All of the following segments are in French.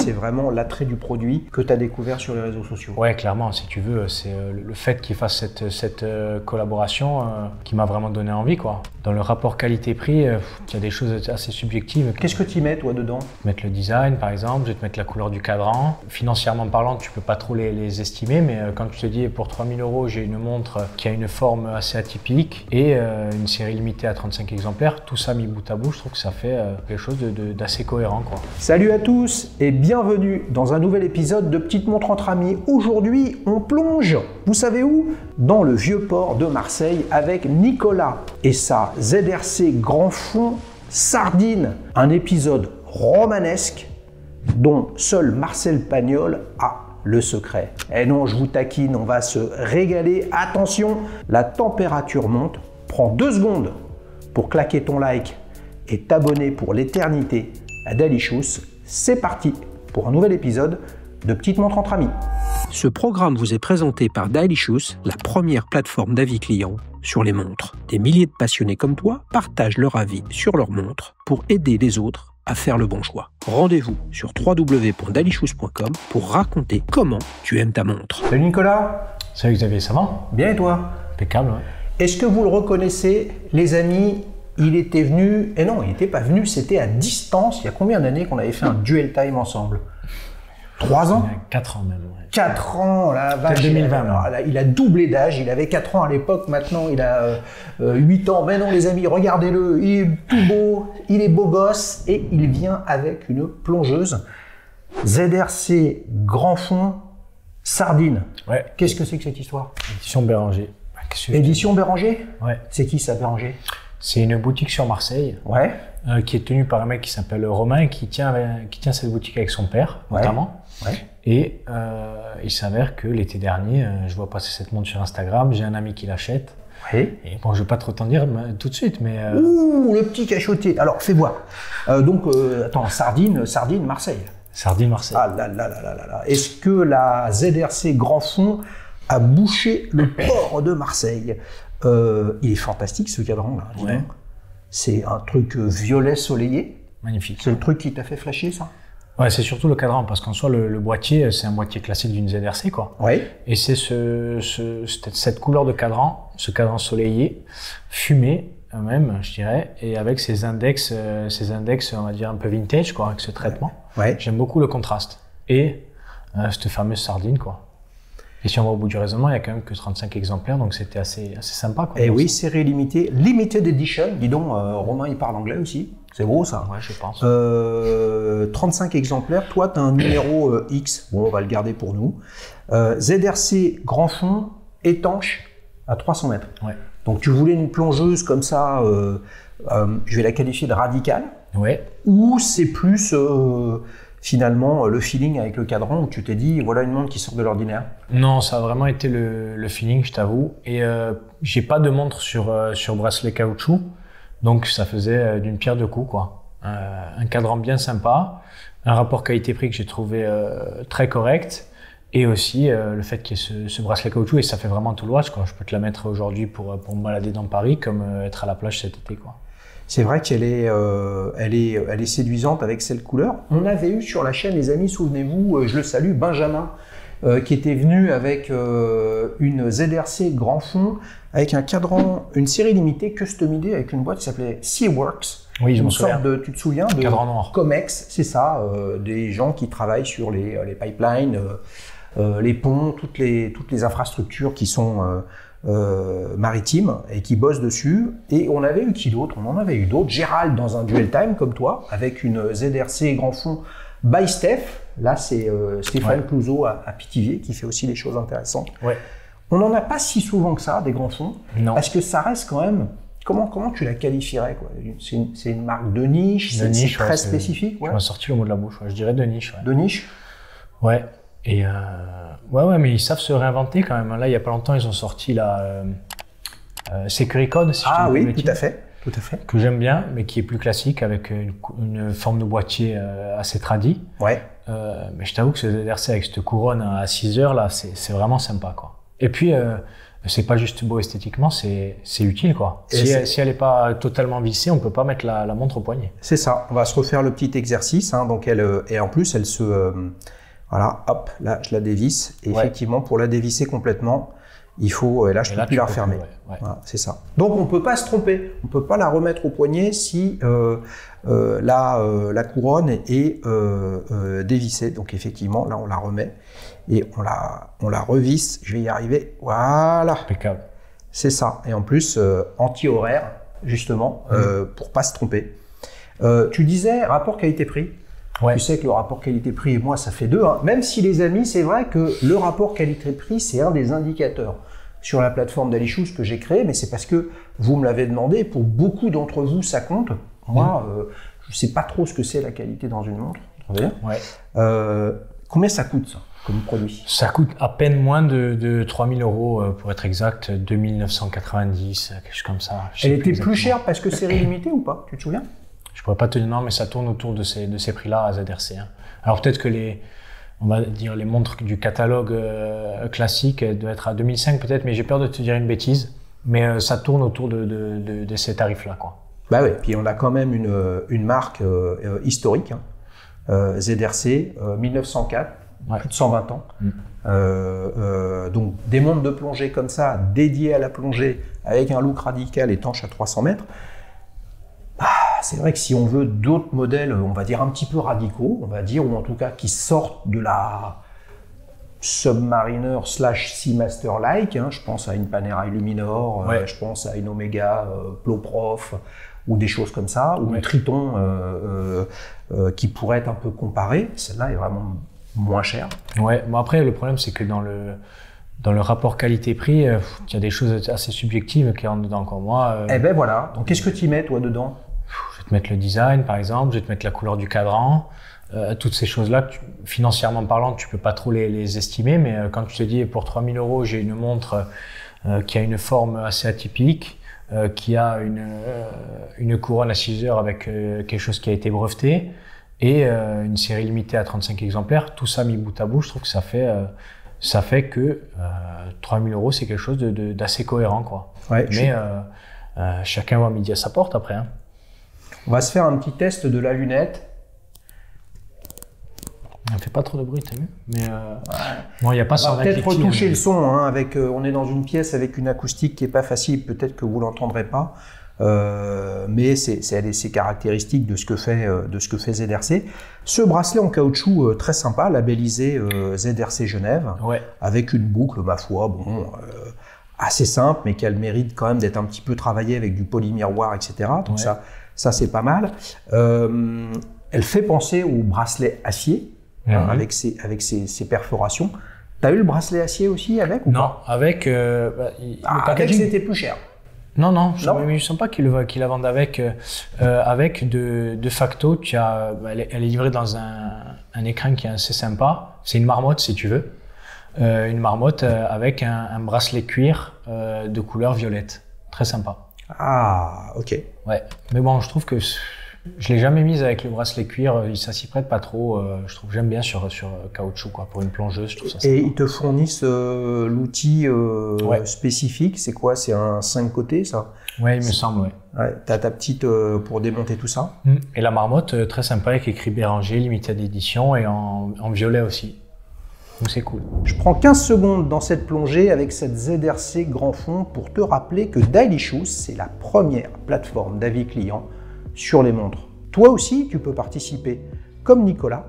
c'est vraiment l'attrait du produit que tu as découvert sur les réseaux sociaux. Ouais, clairement, si tu veux, c'est le fait qu'il fasse cette collaboration qui m'a vraiment donné envie, quoi. Dans le rapport qualité-prix, il y a des choses assez subjectives. Qu'est-ce que tu y mets, toi, dedans? Mettre le design, par exemple, je vais te mettre la couleur du cadran. Financièrement parlant, tu peux pas trop les estimer, mais quand tu te dis pour 3 000 € j'ai une montre qui a une forme assez atypique et une série limitée à 35 exemplaires, tout ça mis bout à bout, je trouve que ça fait quelque chose d'assez cohérent, quoi. Salut à tous et bienvenue dans un nouvel épisode de Petite Montre entre amis. Aujourd'hui, on plonge, vous savez où? Dans le vieux port de Marseille avec Nicolas et sa ZRC Grand Fond Sardine. Un épisode romanesque dont seul Marcel Pagnol a le secret. Et non, je vous taquine, on va se régaler. Attention, la température monte. Prends 2 secondes pour claquer ton like et t'abonner pour l'éternité à Dailyshoes. C'est parti pour un nouvel épisode de Petite Montre entre amis. Ce programme vous est présenté par Dailyshoes, la première plateforme d'avis clients sur les montres. Des milliers de passionnés comme toi partagent leur avis sur leurs montres pour aider les autres à faire le bon choix. Rendez-vous sur www.dailyshoes.com pour raconter comment tu aimes ta montre. Salut Nicolas. Salut Xavier, ça va? Bien et toi? Impeccable, ouais. Est-ce que vous le reconnaissez, les amis? Il était venu, et non, il n'était pas venu, c'était à distance. Il y a combien d'années qu'on avait fait un duel time ensemble? 3 ans? 4 ans même, ouais. 4 ans, la vache. 2020. Il a doublé d'âge, il avait 4 ans à l'époque, maintenant il a 8 ans. Mais non les amis, regardez-le, il est tout beau, il est beau gosse et il vient avec une plongeuse ZRC Grand Fond Sardine. Ouais. Qu'est-ce que c'est que cette histoire? Édition Béranger. Édition Béranger? Ouais. C'est qui ça, Béranger? C'est une boutique sur Marseille. Ouais. Qui est tenue par un mec qui s'appelle Romain et qui tient cette boutique avec son père, ouais. Notamment. Ouais. Et il s'avère que l'été dernier, je vois passer cette montre sur Instagram, j'ai un ami qui l'achète. Oui. Et bon, je ne vais pas trop t'en dire tout de suite, mais... Ouh, le petit cachotier. Alors, fais voir. Attends, Sardine, Marseille. Sardine, Marseille. Ah là là là là là là. Est-ce que la ZRC Grand Fond a bouché le port de Marseille? Il est fantastique ce cadran là. Ouais. C'est un truc violet soleillé. Magnifique. C'est le truc qui t'a fait flasher ça? Ouais, c'est surtout le cadran, parce qu'en soi, le boîtier, c'est un boîtier classique d'une ZRC, quoi. Ouais. Et c'est cette couleur de cadran, ce cadran soleillé, fumé même, je dirais, et avec ces index, on va dire un peu vintage, quoi, avec ce traitement. Ouais. J'aime beaucoup le contraste. Et cette fameuse sardine, quoi. Et si on va au bout du raisonnement, il n'y a quand même que 35 exemplaires, donc c'était assez sympa, quoi. Et oui, série limitée, limited edition. Dis donc, Romain, il parle anglais aussi. C'est beau ça. Ouais, je pense. 35 exemplaires. Toi, tu as un numéro X. Bon, on va le garder pour nous. ZRC Grand Fond, étanche à 300 mètres. Ouais. Donc, tu voulais une plongeuse comme ça, je vais la qualifier de radicale. Ouais. Ou c'est plus finalement le feeling avec le cadran où tu t'es dit, voilà une montre qui sort de l'ordinaire? Non, ça a vraiment été le feeling, je t'avoue. Et j'ai pas de montre sur bracelet caoutchouc. Donc ça faisait d'une pierre deux coups, quoi. Un cadran bien sympa, un rapport qualité-prix que j'ai trouvé très correct, et aussi le fait qu'il y ait ce bracelet caoutchouc, et ça fait vraiment tout le watch, quoi. Je peux te la mettre aujourd'hui pour me balader dans Paris, comme être à la plage cet été, quoi. C'est vrai qu'elle est séduisante avec cette couleur. On avait eu sur la chaîne, les amis, souvenez-vous, je le salue, Benjamin, qui était venu avec une ZRC Grand Fond, avec un cadran, une série limitée customisée avec une boîte qui s'appelait Seaworks. Oui, je m'en souviens. Tu te souviens de cadran noir. Comex, c'est ça, des gens qui travaillent sur les pipelines, les ponts, toutes les infrastructures qui sont maritimes et qui bossent dessus. Et on avait eu qui d'autre? On en avait eu d'autres. Gérald dans un duel time comme toi, avec une ZRC Grand Fond by Steph. Là, c'est Stéphane Clouzot à Pithiviers qui fait aussi des choses intéressantes. Ouais. On n'en a pas si souvent que ça, des grands fonds. Non. Parce que ça reste quand même... Comment tu la qualifierais, quoi? C'est une marque de niche, c'est très spécifique. Ouais. Tu m'as sorti le mot de la bouche, ouais. Je dirais de niche. Ouais. De niche? Ouais. Et ouais, mais ils savent se réinventer quand même. Là, il n'y a pas longtemps, ils ont sorti la Securicode. Si ah oui, tout à fait. Que j'aime bien, mais qui est plus classique, avec une forme de boîtier assez tradie. Ouais. Mais je t'avoue que ce ZRC avec cette couronne à 6 heures, là, c'est vraiment sympa, quoi. Et puis, c'est pas juste beau esthétiquement, c'est utile, quoi. Si elle n'est pas totalement vissée, on peut pas mettre la montre au poignet. C'est ça. On va se refaire le petit exercice. Hein. Donc et en plus, elle se, voilà, hop, là, je la dévisse. Et effectivement, pour la dévisser complètement, il faut, et là, je ne peux plus la refermer. Voilà, c'est ça. Donc, on ne peut pas se tromper. On ne peut pas la remettre au poignet si la couronne est dévissée. Donc, effectivement, là, on la remet et on la revisse. Je vais y arriver. Voilà. Impeccable. C'est ça. Et en plus, anti-horaire, justement, pour ne pas se tromper. Tu disais rapport qualité-prix. Ouais. Tu sais que le rapport qualité-prix et moi, ça fait 2. Hein. Même si, les amis, c'est vrai que le rapport qualité-prix, c'est un des indicateurs sur la plateforme Dalyshooz que j'ai créée, mais c'est parce que vous me l'avez demandé. Pour beaucoup d'entre vous, ça compte. Moi, je ne sais pas trop ce que c'est la qualité dans une montre. Ouais. Combien ça coûte, ça, comme produit? Ça coûte à peine moins de 3 000 €, pour être exact, 2 990, quelque chose comme ça. Elle était plus chère parce que série limitée ou pas? Tu te souviens? Je pourrais pas te dire non, mais ça tourne autour de ces prix-là à ZRC. Hein. Alors peut-être que on va dire les montres du catalogue classique doivent être à 2005 peut-être, mais j'ai peur de te dire une bêtise. Mais ça tourne autour de ces tarifs-là, quoi. Bah oui, puis on a quand même une marque historique, hein. ZRC, 1904, plus de 120 ans. Donc des montres de plongée comme ça, dédiées à la plongée, avec un look radical étanche à 300 mètres. C'est vrai que si on veut d'autres modèles, on va dire un petit peu radicaux, on va dire, ou en tout cas qui sortent de la Submariner / Seamaster-like, hein, je pense à une Panerai Luminor, je pense à une Omega Ploprof, ou des choses comme ça, ou une Triton qui pourrait être un peu comparée. Celle-là est vraiment moins chère. Ouais, bon après le problème c'est que dans le rapport qualité-prix, il y a des choses assez subjectives qui rentrent dedans. Quoi. Moi, eh ben voilà, donc qu'est-ce que tu y mets toi dedans? Je vais te mettre le design par exemple, je vais te mettre la couleur du cadran, toutes ces choses-là, financièrement parlant, tu peux pas trop les estimer, mais quand tu te dis pour 3 000 € j'ai une montre qui a une forme assez atypique, qui a une couronne à 6 heures avec quelque chose qui a été breveté, et une série limitée à 35 exemplaires, tout ça mis bout à bout, je trouve que ça fait que 3 000 € c'est quelque chose d'assez cohérent, quoi. Ouais, mais chacun voit midi à sa porte après. Hein. On va se faire un petit test de la lunette. Elle fait pas trop de bruit, t'as vu? Mais bon, il n'y a pas ça. On va peut-être retoucher le son. Hein, on est dans une pièce avec une acoustique qui est pas facile. Peut-être que vous l'entendrez pas. Mais c'est caractéristique de ce que fait ZRC. Ce bracelet en caoutchouc très sympa, labellisé ZRC Genève, avec une boucle, ma foi, bon, assez simple, mais qui a le mérite quand même d'être un petit peu travaillé avec du polymiroir, etc. Donc ça c'est pas mal. Elle fait penser au bracelet acier, avec ses perforations. T'as eu le bracelet acier aussi avec ou pas? Avec. Avec c'était plus cher. Non, je ne sens pas qu'il la vendent avec. Avec de facto, elle est livrée dans un écrin qui est assez sympa. C'est une marmotte si tu veux. Une marmotte avec un bracelet cuir de couleur violette. Très sympa. Ah, ok. Ouais, mais bon, je trouve que je l'ai jamais mise avec le bracelet cuir, ça s'y prête pas trop. Je trouve j'aime bien sur caoutchouc, quoi, pour une plongeuse, je trouve ça sympa. Et ils te fournissent l'outil spécifique, c'est quoi? C'est un 5 côtés, ça? Ouais, il me semble, ouais. T'as ta petite pour démonter tout ça. Et la marmotte, très sympa, avec écrit Béranger, limited edition, et en violet aussi. Donc c'est cool. Je prends 15 secondes dans cette plongée avec cette ZRC grand fond pour te rappeler que Dalyshooz, c'est la première plateforme d'avis client sur les montres. Toi aussi, tu peux participer, comme Nicolas,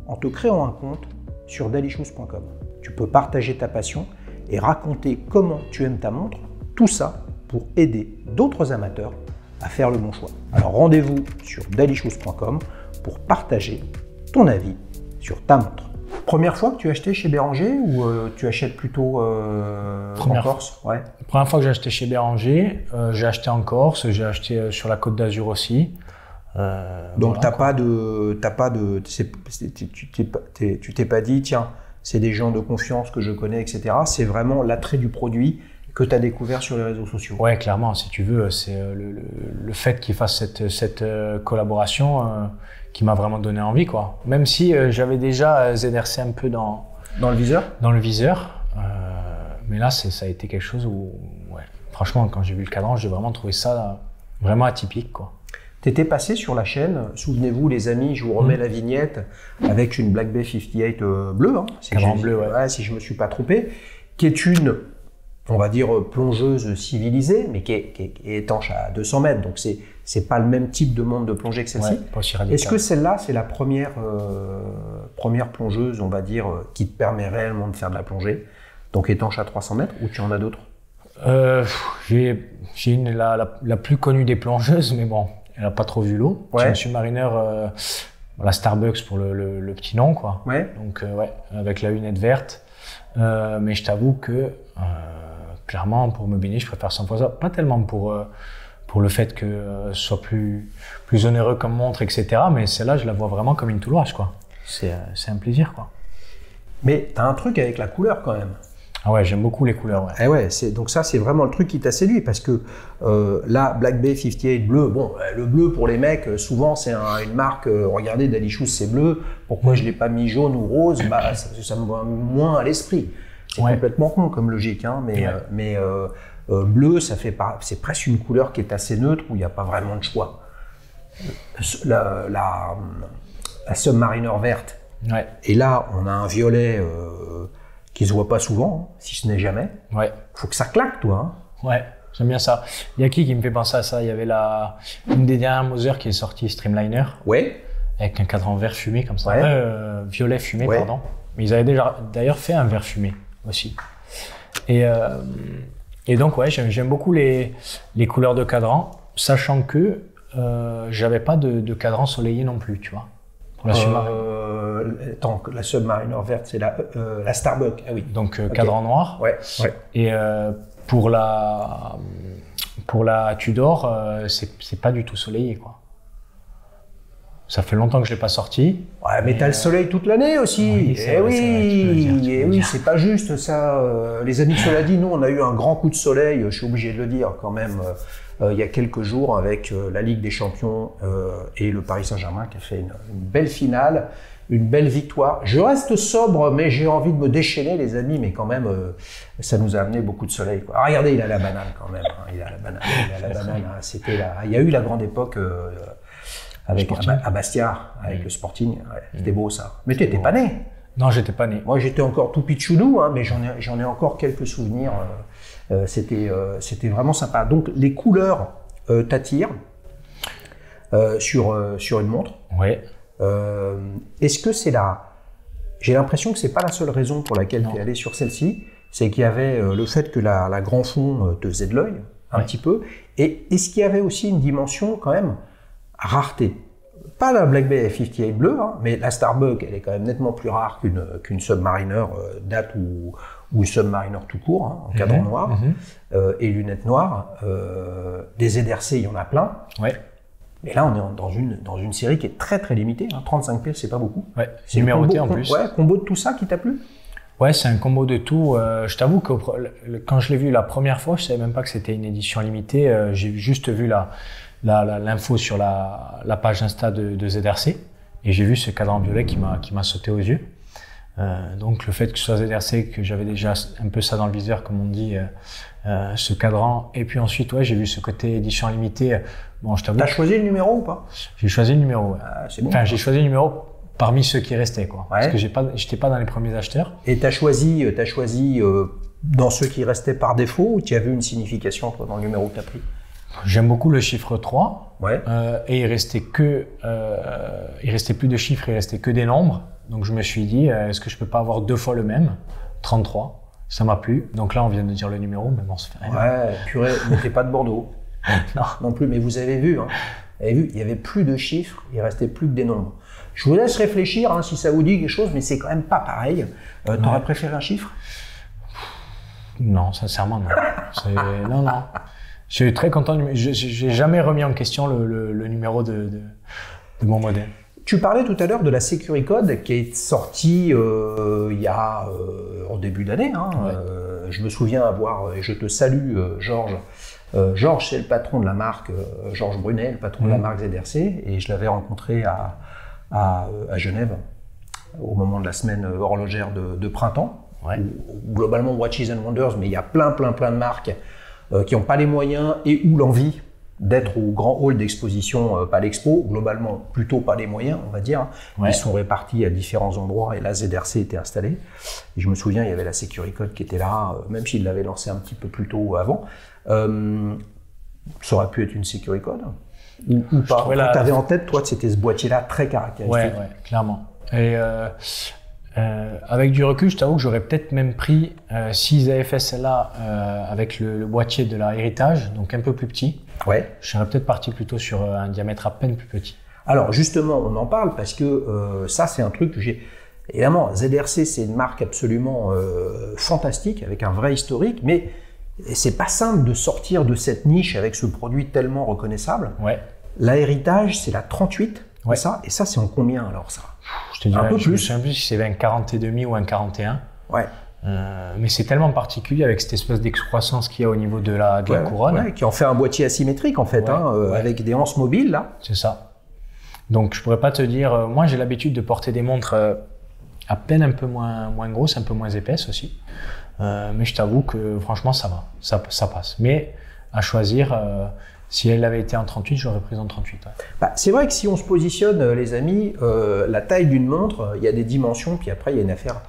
en te créant un compte sur dalyshooz.com. Tu peux partager ta passion et raconter comment tu aimes ta montre, tout ça pour aider d'autres amateurs à faire le bon choix. Alors rendez-vous sur dalyshooz.com pour partager ton avis sur ta montre. Première fois que tu as acheté chez Béranger ou tu achètes plutôt en Corse? Ouais. Première fois que j'ai acheté chez Béranger, j'ai acheté en Corse, j'ai acheté sur la Côte d'Azur aussi. Donc voilà, tu t'es pas dit tiens, c'est des gens de confiance que je connais, etc. C'est vraiment l'attrait du produit que tu as découvert sur les réseaux sociaux. Ouais, clairement, si tu veux, c'est le fait qu'ils fassent cette collaboration qui m'a vraiment donné envie, quoi. Même si j'avais déjà ZRC un peu dans le viseur. Dans le viseur, Mais là, ça a été quelque chose où, ouais, franchement, quand j'ai vu le cadran, j'ai vraiment trouvé ça vraiment atypique, quoi. T'étais passé sur la chaîne, souvenez-vous les amis, je vous remets la vignette avec une Black Bay 58 bleue, hein, Cadran bleu, ouais. Si je me suis pas trompé, qui est une, on va dire, plongeuse civilisée, mais qui est étanche à 200 mètres, donc c'est pas le même type de monde de plongée que celle-ci. Ouais, pas aussi radical. Est-ce que celle-là, c'est la première plongeuse, on va dire, qui te permet réellement de faire de la plongée, donc étanche à 300 mètres, ou tu en as d'autres? J'ai la plus connue des plongeuses, mais bon, elle n'a pas trop vu l'eau. Ouais. J'ai un submarineur, la Starbucks pour le petit nom, quoi. Ouais. Donc, ouais, avec la lunette verte. Mais je t'avoue que, clairement, pour me baigner, je préfère 100 fois ça. Pas tellement pour le fait que ce soit plus onéreux comme montre, etc. Mais celle-là, je la vois vraiment comme une toulouage, quoi. C'est un plaisir, quoi. Mais t'as un truc avec la couleur quand même. Ah ouais, j'aime beaucoup les couleurs, ouais. Eh ouais, donc ça, c'est vraiment le truc qui t'a séduit, parce que là, Black Bay 58 bleu, bon, le bleu pour les mecs, souvent c'est une marque, regardez, Daddy Shoes, c'est bleu, pourquoi je l'ai pas mis jaune ou rose? Bah, ça me va moins à l'esprit. C'est complètement con comme logique, hein, mais bleu, c'est presque une couleur qui est assez neutre, où il n'y a pas vraiment de choix. La Submariner verte, Ouais. et là, on a un violet qui se voit pas souvent, hein, si ce n'est jamais. Ouais. Faut que ça claque, toi. Hein. Ouais, j'aime bien ça. Il y a qui me fait penser à ça? Il y avait une des dernières Moser qui est sortie, Streamliner, Ouais. avec un cadran vert fumé comme ça. Ouais. Violet fumé, Ouais. pardon. Mais ils avaient d'ailleurs fait un vert fumé aussi. Et donc, ouais, j'aime beaucoup les couleurs de cadran, sachant que j'avais pas de cadran soleillé non plus, tu vois. Pour la Submariner. Attends, la Submariner verte, c'est la Starbucks. Ah oui. Donc, cadran noir. Ouais. Et pour la Tudor, c'est pas du tout soleillé, quoi. Ça fait longtemps que je l'ai pas sorti. Ouais, mais t'as le soleil toute l'année aussi. Oui, c'est vrai, tu peux le dire. C'est pas juste ça. Les amis, cela dit, nous, on a eu un grand coup de soleil, je suis obligé de le dire quand même, il y a quelques jours avec la Ligue des Champions et le Paris Saint-Germain qui a fait une belle finale, une belle victoire. Je reste sobre, mais j'ai envie de me déchaîner, les amis, mais quand même, ça nous a amené beaucoup de soleil, quoi. Ah, regardez, il a la banane quand même. Hein, il a la banane. Hein, il y a eu la grande époque avec à Bastia, avec le Sporting. Ouais, c'était beau ça. Mais tu n'étais pas né. Non, j'étais pas né. Moi, j'étais encore tout pitchounou, hein, mais j'en ai encore quelques souvenirs. C'était vraiment sympa. Donc, les couleurs t'attirent sur une montre. Ouais. Est-ce que c'est j'ai l'impression que c'est pas la seule raison pour laquelle tu es allé sur celle-ci, c'est qu'il y avait le fait que la grand fond te faisait de l'œil un petit peu, et est-ce qu'il y avait aussi une dimension quand même rareté? Pas la Black Bay 58 bleue, hein, mais la Starbucks, elle est quand même nettement plus rare qu'une Submariner date ou Submariner tout court, hein, en cadran noir et lunettes noires. Des ZRC, il y en a plein. Ouais. Mais là, on est dans une série qui est très très limitée. Hein. 35 pièces, c'est pas beaucoup. Ouais, c'est numéroté en plus. Ouais, combo de tout ça qui t'a plu? Ouais, c'est un combo de tout. Je t'avoue que quand je l'ai vu la première fois, je savais même pas que c'était une édition limitée. J'ai juste vu l'info sur la page Insta de ZRC et j'ai vu ce cadran violet qui m'a sauté aux yeux. Donc le fait que ce soit ZRC, que j'avais déjà un peu ça dans le viseur, comme on dit, ce cadran, et puis ensuite j'ai vu ce côté édition limitée. Bon, je t'avoue. T'as choisi le numéro ou pas? J'ai choisi le numéro. Ouais. C'est bon. Enfin, j'ai choisi le numéro parmi ceux qui restaient, quoi. Ouais. Parce que j'étais pas dans les premiers acheteurs. Et t'as choisi dans ceux qui restaient par défaut, ou tu as vu une signification toi, dans le numéro que t'as pris? J'aime beaucoup le chiffre 3. Ouais. Et il restait plus de chiffres, il restait que des nombres. Donc je me suis dit, est-ce que je peux pas avoir deux fois le même? 33. Ça m'a plu. Donc là, on vient de dire le numéro, mais bon, ça fait rien. Ouais, purée, mais t'es pas de Bordeaux. Non plus, mais vous avez vu, hein. Vous avez vu, il y avait plus de chiffres, il restait plus que des nombres. Je vous laisse réfléchir, hein, si ça vous dit quelque chose, mais c'est quand même pas pareil. T'aurais préféré un chiffre? Non, sincèrement, non. Non. Je suis très content. J'ai jamais remis en question le numéro de mon modèle. Tu parlais tout à l'heure de la Securicode qui est sortie il y a en début d'année. Hein. Ouais. Je me souviens et je te salue Georges. Georges, c'est le patron de la marque, Georges Brunet, le patron de la marque ZRC, et je l'avais rencontré à Genève au moment de la semaine horlogère de printemps. ou globalement Watches and Wonders, mais il y a plein de marques qui n'ont pas les moyens et ou l'envie d'être au grand hall d'exposition Palexpo, globalement plutôt pas les moyens, on va dire. Ils sont répartis à différents endroits et la ZRC était installée. Et je me souviens, il y avait la Securicode qui était là, même s'ils l'avaient lancé un petit peu plus tôt avant. Ça aurait pu être une Securicode ou pas. Tu avais en tête, toi, c'était ce boîtier-là très caractéristique. Ouais, clairement. Et avec du recul, je t'avoue que j'aurais peut-être même pris, s'ils avaient fait celle-là avec le boîtier de la Héritage, donc un peu plus petit, je serais peut-être parti plutôt sur un diamètre à peine plus petit. Alors justement, on en parle parce que ça, c'est un truc que j'ai... Évidemment, ZRC, c'est une marque absolument fantastique, avec un vrai historique, mais c'est pas simple de sortir de cette niche avec ce produit tellement reconnaissable. La Héritage, c'est la 38, ça, et ça, c'est en combien alors ça? Je te dirais, je me souviens plus si c'est un 40,5 ou un 41. Mais c'est tellement particulier avec cette espèce d'excroissance qu'il y a au niveau de la couronne. Qui en fait un boîtier asymétrique en fait, avec des anses mobiles là. C'est ça. Donc je pourrais pas te dire, moi j'ai l'habitude de porter des montres à peine un peu moins grosses, un peu moins épaisses aussi. Mais je t'avoue que franchement ça va, ça passe. Mais à choisir, si elle avait été en 38, j'aurais pris en 38. C'est vrai que si on se positionne, les amis, la taille d'une montre, il y a des dimensions, puis après il y a une affaire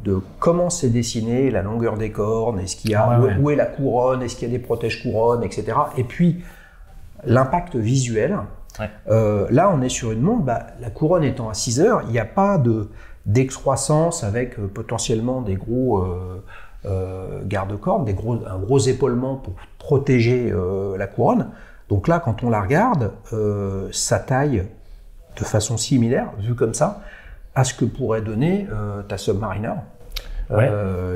de comment c'est dessiné, la longueur des cornes, est-ce qu'il y a, où est la couronne, est-ce qu'il y a des protège-couronnes, etc. Et puis l'impact visuel. Là, on est sur une montre, la couronne étant à 6 heures, il n'y a pas d'excroissance avec potentiellement des gros garde-cornes, un gros épaulement pour protéger la couronne. Donc là, quand on la regarde, ça taille de façon similaire, vu comme ça, à ce que pourrait donner ta Submariner,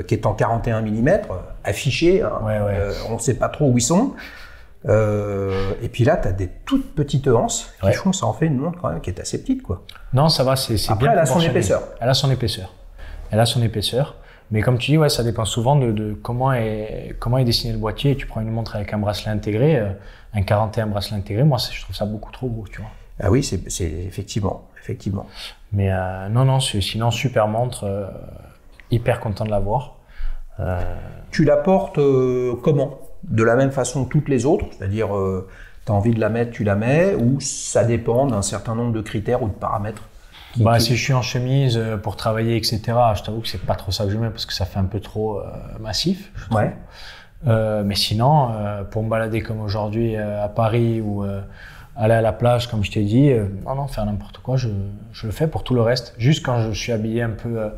qui est en 41 mm, affiché, on ne sait pas trop où ils sont. Et puis là, tu as des toutes petites anses qui font, ça en fait une montre quand même qui est assez petite, quoi. Non, ça va, c'est bien. Elle a son épaisseur. Elle a son épaisseur. Mais comme tu dis, ça dépend souvent de comment est dessiné le boîtier. Tu prends une montre avec un bracelet intégré, un 41 bracelet intégré, moi je trouve ça beaucoup trop gros, tu vois. Ah oui, c'est effectivement. Mais non, sinon super montre, hyper content de l'avoir. Tu la portes comment? De la même façon que toutes les autres, c'est-à-dire tu as envie de la mettre, tu la mets, ou ça dépend d'un certain nombre de critères ou de paramètres? Si je suis en chemise pour travailler, etc., je t'avoue que c'est pas trop ça que je mets parce que ça fait un peu trop massif. Mais sinon, pour me balader comme aujourd'hui à Paris ou aller à la plage, comme je t'ai dit, non, faire n'importe quoi, je le fais. Pour tout le reste, juste quand je suis habillé un peu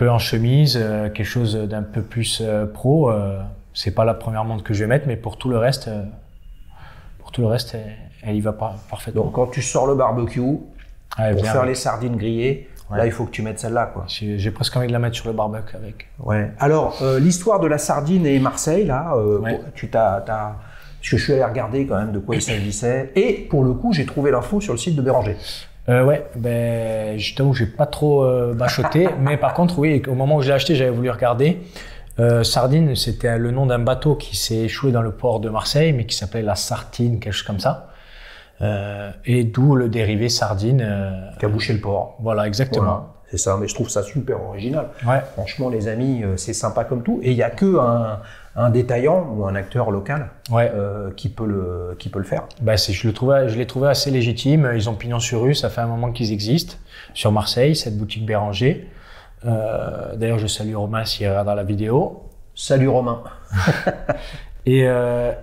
en chemise, quelque chose d'un peu plus pro, c'est pas la première montre que je vais mettre, mais pour tout le reste, elle y va pas parfaitement. Donc quand tu sors le barbecue, pour faire les sardines grillées, là il faut que tu mettes celle-là, quoi. J'ai presque envie de la mettre sur le barbecue avec. Alors l'histoire de la sardine et Marseille, là, parce que je suis allé regarder quand même de quoi il s'agissait, et pour le coup j'ai trouvé l'info sur le site de Béranger. Je t'avoue que j'ai pas trop bachoté, mais par contre, oui, au moment où je l'ai acheté, j'avais voulu regarder. Sardine, c'était le nom d'un bateau qui s'est échoué dans le port de Marseille, mais qui s'appelait la Sartine, quelque chose comme ça. Et d'où le dérivé sardine. Qui a bouché le port. Voilà, exactement. Voilà, c'est ça, mais je trouve ça super original. Franchement, les amis, c'est sympa comme tout. Et il n'y a que un détaillant ou un acteur local qui peut le faire. Je l'ai trouvé assez légitime. Ils ont pignon sur rue, ça fait un moment qu'ils existent. Sur Marseille, cette boutique Béranger. D'ailleurs, je salue Romain s'il regarde la vidéo. Salut Romain. Et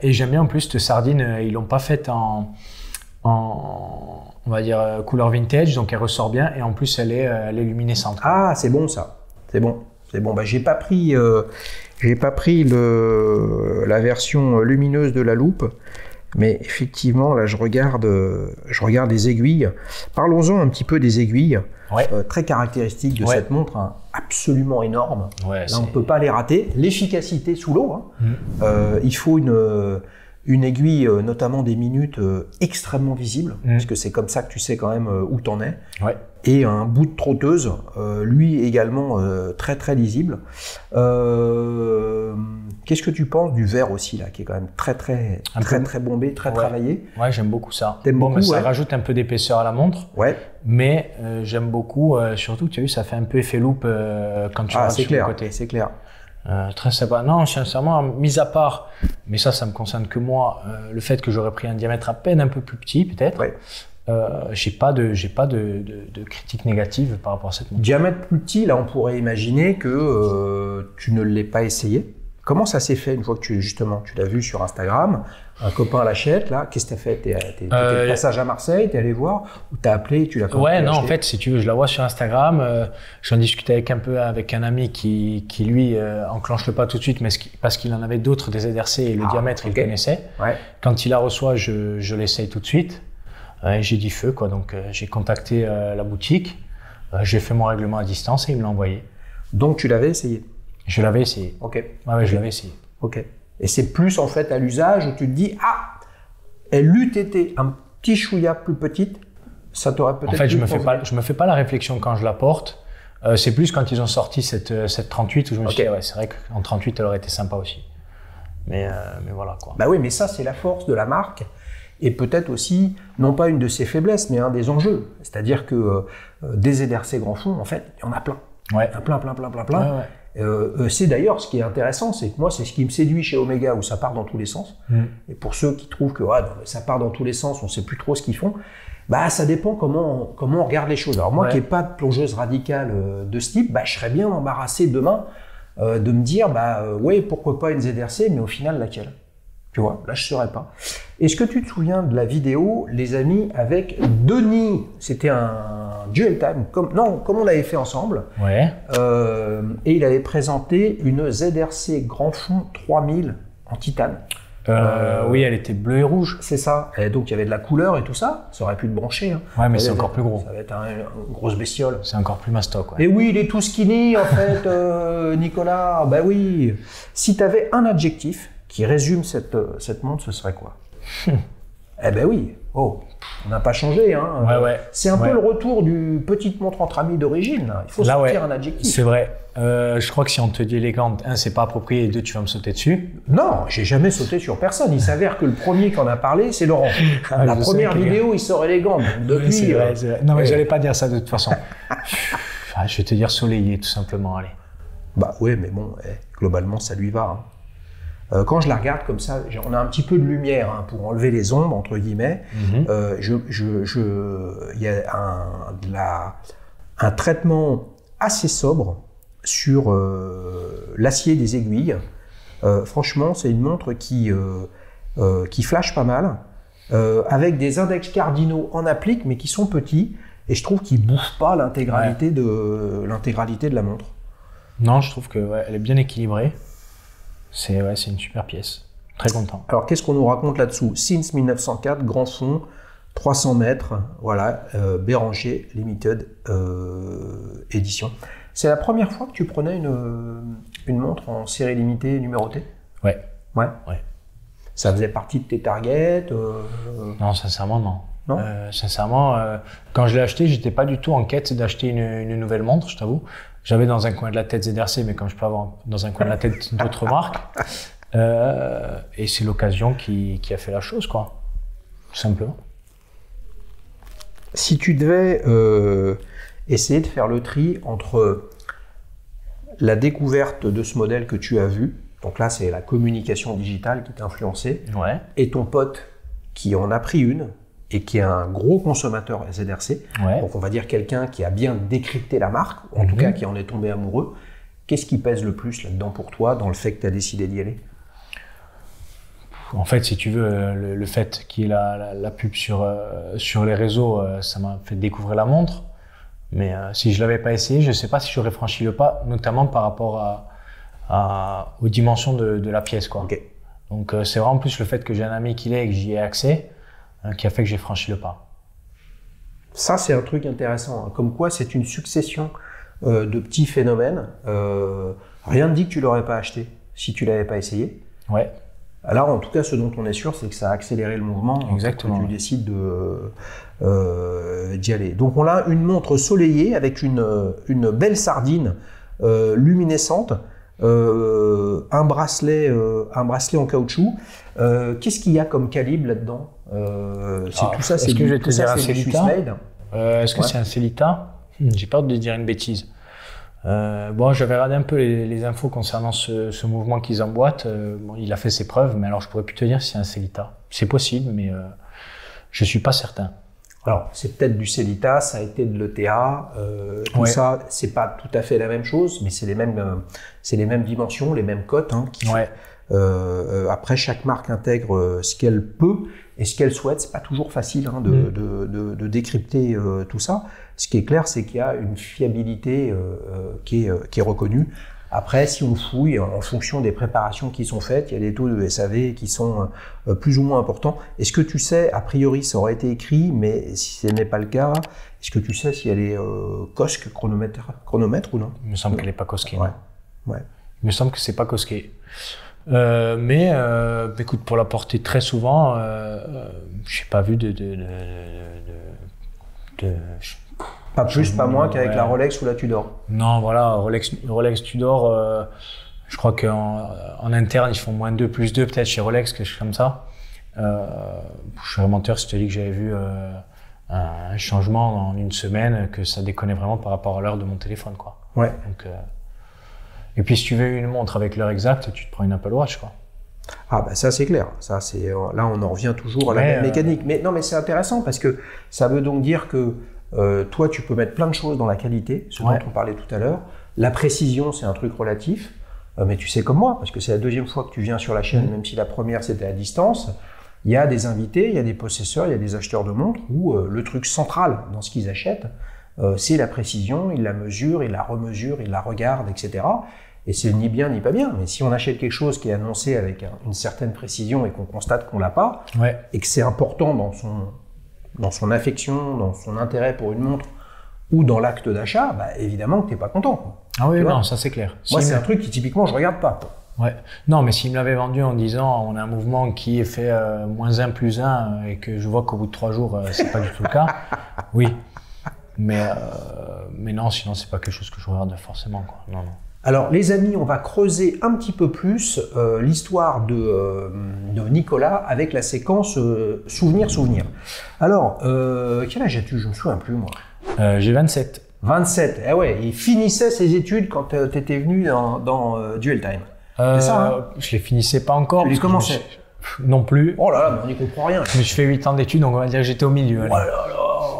j'aime bien en plus cette sardine, ils l'ont pas faite en on va dire couleur vintage, donc elle ressort bien et en plus elle est luminescente. Ah, c'est bon ça. C'est bon. J'ai pas pris la version lumineuse de la loupe. Mais effectivement, là, je regarde les aiguilles. Parlons-en un petit peu des aiguilles, très caractéristiques de cette montre, absolument énorme. Là, on ne peut pas les rater. L'efficacité sous l'eau, il faut une aiguille, notamment des minutes, extrêmement visible, parce que c'est comme ça que tu sais quand même où t'en es. Et un bout de trotteuse, lui également très très lisible. Qu'est-ce que tu penses du verre aussi, là, qui est quand même très bombé, très travaillé? Ouais, j'aime beaucoup ça. T'aimes beaucoup, mais ça ouais. rajoute un peu d'épaisseur à la montre. Ouais. Mais j'aime beaucoup, surtout, tu as vu, ça fait un peu effet loupe quand tu regardes sur le côté. C'est clair. Très sympa. Non, sincèrement, mis à part, mais ça me concerne que moi, le fait que j'aurais pris un diamètre à peine un peu plus petit, peut-être. Ouais. J'ai pas de critique négative par rapport à cette montre. Diamètre plus petit, là, on pourrait imaginer que tu ne l'aies pas essayé. Comment ça s'est fait une fois que tu l'as vu sur Instagram, un copain l'achète, là, qu'est-ce que tu as fait? T'es de passage à Marseille, t'es allé voir, ou t'as appelé, tu l'as quand Ouais, même non, acheté? en fait, si tu veux, je la vois sur Instagram, j'en discutais avec un ami qui lui, enclenche le pas tout de suite, mais parce qu'il en avait d'autres, des ZRC, et le diamètre, il connaissait. Ouais. Quand il la reçoit, je l'essaye tout de suite. J'ai dit feu, quoi, donc j'ai contacté la boutique, j'ai fait mon règlement à distance et il me l'a envoyé. Donc tu l'avais essayé? Je l'avais essayé. Ok. Ouais, je l'avais essayé. Ok. Et c'est plus en fait à l'usage où tu te dis, ah, elle eût été un petit chouïa plus petite, ça t'aurait peut-être. En fait, je me fais pas la réflexion quand je la porte. C'est plus quand ils ont sorti cette 38 où je me suis dit, ouais, c'est vrai qu'en 38 elle aurait été sympa aussi. Mais voilà, quoi. Bah oui, mais ça c'est la force de la marque. Et peut-être aussi, non pas une de ses faiblesses, mais un des enjeux. C'est-à-dire que des ZRC grand fond, en fait, il y en a plein. Ouais. Il y en a plein. Ouais, ouais. C'est d'ailleurs ce qui est intéressant, c'est que moi, c'est ce qui me séduit chez Omega, où ça part dans tous les sens. Et pour ceux qui trouvent que ça part dans tous les sens, on ne sait plus trop ce qu'ils font, bah, ça dépend comment on regarde les choses. Alors moi, qui n'ai pas de plongeuse radicale de ce type, bah, je serais bien embarrassé demain de me dire, ouais, pourquoi pas une ZRC, mais au final, laquelle? Tu vois, là, je ne saurais pas. Est-ce que tu te souviens de la vidéo, les amis, avec Denis? C'était un duel time, comme on l'avait fait ensemble. Ouais. Et il avait présenté une ZRC Grand Fond 3000 en titane. Oui, elle était bleue et rouge. C'est ça. Et donc, il y avait de la couleur et tout ça. Ça aurait pu te brancher. Hein. Ouais, mais c'est encore plus gros. Ça va être une grosse bestiole. C'est encore plus mastoc, ouais. Et oui, il est tout skinny, en fait, Nicolas. Ben oui. Si tu avais un adjectif qui résume cette montre, ce serait quoi? Eh ben oui, on n'a pas changé. Hein. Ouais. C'est un peu le retour du petite montre entre amis d'origine. Il faut sortir un adjectif. C'est vrai. Je crois que si on te dit élégante, c'est pas approprié, et 2, tu vas me sauter dessus. Non, j'ai jamais sauté sur personne. Il s'avère que le premier qui en a parlé, c'est Laurent. La première vidéo, il sort élégante. Depuis, c'est vrai. Non, mais j'allais pas dire ça de toute façon. Je vais te dire soleillé, tout simplement. Allez. Bah ouais, mais bon, globalement, ça lui va. Hein. Quand je la regarde comme ça, on a un petit peu de lumière pour enlever les ombres, entre guillemets. Il y a un traitement assez sobre sur l'acier des aiguilles. Franchement, c'est une montre qui flash pas mal, avec des index cardinaux en applique, mais qui sont petits, et je trouve qu'ils ne bouffent pas l'intégralité de la montre. Non, je trouve qu'elle est bien équilibrée. C'est une super pièce. Très content. Alors, qu'est-ce qu'on nous raconte là-dessous? Since 1904, grand fond, 300 mètres, voilà, Béranger Limited édition. C'est la première fois que tu prenais une montre en série limitée numérotée? Ouais. Ça faisait partie de tes targets? Non, sincèrement, non. Sincèrement, quand je l'ai acheté, j'étais pas du tout en quête d'acheter une nouvelle montre, je t'avoue. J'avais dans un coin de la tête ZRC, mais comme je peux avoir dans un coin de la tête d'autres marques. Et c'est l'occasion qui a fait la chose, quoi. Tout simplement. Si tu devais essayer de faire le tri entre la découverte de ce modèle que tu as vu, donc là c'est la communication digitale qui t'a influencé, et ton pote qui en a pris une, et qui est un gros consommateur ZRC, donc on va dire quelqu'un qui a bien décrypté la marque, ou en tout cas qui en est tombé amoureux, qu'est-ce qui pèse le plus là-dedans pour toi, dans le fait que tu as décidé d'y aller? En fait, si tu veux, le fait qu'il y ait la pub sur les réseaux, ça m'a fait découvrir la montre, mais si je ne l'avais pas essayé, je ne sais pas si j'aurais franchi le pas, notamment par rapport aux dimensions de la pièce, quoi. Donc c'est vraiment plus le fait que j'ai un ami qui l'ait et que j'y ai accès, qui a fait que j'ai franchi le pas. Ça, c'est un truc intéressant. Hein. Comme quoi, c'est une succession de petits phénomènes. Rien ne dit que tu ne l'aurais pas acheté si tu ne l'avais pas essayé. Ouais. Alors, en tout cas, ce dont on est sûr, c'est que ça a accéléré le mouvement. Exactement. Quand tu décides d'y aller. Donc, on a une montre soleillée avec une belle sardine luminescente un bracelet en caoutchouc. Qu'est-ce qu'il y a comme calibre là-dedans? Tout ça, c'est que je vais te dire un du Sellita? Swissmade. Est-ce que c'est un Sellita? J'ai peur de dire une bêtise. Bon, j'avais regardé un peu les infos concernant ce mouvement qu'ils emboîtent. Bon, il a fait ses preuves, mais alors je pourrais plus te dire si c'est un Sellita. C'est possible, mais je suis pas certain. Alors, c'est peut-être du Sellita, ça a été de l'ETA, tout ça, c'est pas tout à fait la même chose, mais c'est les mêmes dimensions, les mêmes cotes. Hein, après, chaque marque intègre ce qu'elle peut et ce qu'elle souhaite. C'est pas toujours facile hein, de décrypter tout ça. Ce qui est clair, c'est qu'il y a une fiabilité qui est reconnue. Après, si on fouille en fonction des préparations qui sont faites, il y a des taux de SAV qui sont plus ou moins importants. Est-ce que tu sais, a priori, ça aurait été écrit, mais si ce n'est pas le cas, est-ce que tu sais si elle est COSC, chronomètre ou non? Il me semble qu'elle n'est pas COSC. Ouais. Il me semble que c'est pas COSC. Écoute, pour la porter très souvent, j'ai pas vu pas plus, pas moins qu'avec la Rolex ou la Tudor. Non, voilà, Rolex Tudor, je crois qu'en interne, ils font -2, +2 peut-être chez Rolex, quelque chose comme ça. Je serais menteur si je te dis que j'avais vu un changement en une semaine, que ça déconnait vraiment par rapport à l'heure de mon téléphone, quoi. Ouais. Donc, et puis si tu veux une montre avec l'heure exacte, tu te prends une Apple Watch, quoi. Ah bah ça c'est clair, ça c'est là on en revient toujours à la même mécanique. Mais non, mais c'est intéressant parce que ça veut donc dire que toi tu peux mettre plein de choses dans la qualité, ce dont on parlait tout à l'heure. La précision c'est un truc relatif, mais tu sais comme moi, parce que c'est la deuxième fois que tu viens sur la chaîne, même si la première c'était à distance. Il y a des invités, il y a des possesseurs, il y a des acheteurs de montres où le truc central dans ce qu'ils achètent, c'est la précision, ils la mesurent, ils la remesurent, ils la regardent, etc. Et c'est ni bien ni pas bien, mais si on achète quelque chose qui est annoncé avec une certaine précision et qu'on constate qu'on l'a pas, et que c'est important dans son affection, dans son intérêt pour une montre ou dans l'acte d'achat, bah évidemment que t'es pas content, quoi. Ah oui, non, ça c'est clair. Moi, c'est un truc qui typiquement je regarde pas, quoi. Ouais. Non, mais s'il me l'avait vendu en disant on a un mouvement qui est fait -1 +1 et que je vois qu'au bout de 3 jours c'est pas du tout le cas, oui. Mais non, sinon c'est pas quelque chose que je regarde forcément, quoi. Non. Alors les amis, on va creuser un petit peu plus l'histoire de Nicolas avec la séquence souvenir. Alors, quel âge as-tu? Je me souviens plus, moi. J'ai 27. 27, eh ouais, il finissait ses études quand tu étais venu dans Duel Time. C'est ça, hein? Je les finissais pas encore. Tu les commençais? Non plus. Oh là là, mais on n'y comprend rien. Mais je fais 8 ans d'études, donc on va dire que j'étais au milieu. Oh là là,